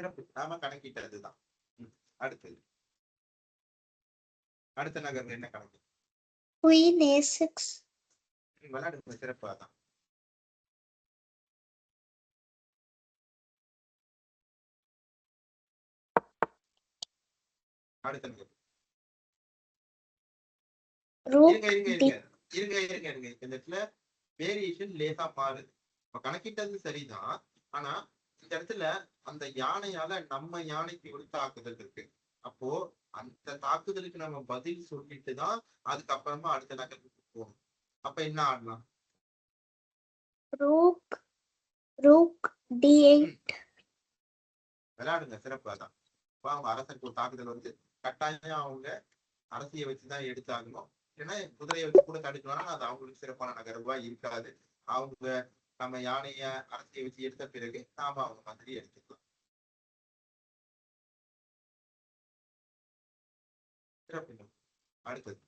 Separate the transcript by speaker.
Speaker 1: சிறப்பு. நாம கணக்கிட்டதுதான். அடுத்தது அடுத்த நகர்வு என்ன கணக்கு?
Speaker 2: Queen A6.
Speaker 1: விளையாடுங்க, சிறப்பு. அதான் அடுத்த நகர்வு.
Speaker 2: Rook
Speaker 1: இருங்க
Speaker 2: D.
Speaker 1: இருங்க இருங்க இருங்க இருங்க இந்த இடத்துல வேரியேஷன் லேசா மாறுது. இப்ப கணக்கிட்டது சரிதான். ஆனா இந்த இடத்துல அந்த யானையால நம்ம யானைக்கு ஒரு தாக்குதல் இருக்கு. அப்போ அந்த தாக்குதலுக்கு நம்ம பதில் சொல்லிட்டு தான் அதுக்கப்புறமா அடுத்த நகர்வுக்கு போகணும். அப்ப என்ன ஆடலாம்?
Speaker 2: Rook D8.
Speaker 1: விளையாடுங்க, சிறப்பு. அதான் அவங்க அரசருக்கு ஒரு தாக்குதல் வந்து கட்டாயம் அவங்க அரசியை வச்சுதான் எடுத்தாகணும். ஏன்னா குதிரையை வச்சு கூட தடுக்கலாம். அது அவங்களுக்கு சிறப்பான நகர்வா இருக்காது. அவங்க நம்ம யானைய அரசியை வச்சு எடுத்த பிறகு நாம அவங்க மாதிரி எடுத்துக்கலாம். சிறப்பு. அடுத்தது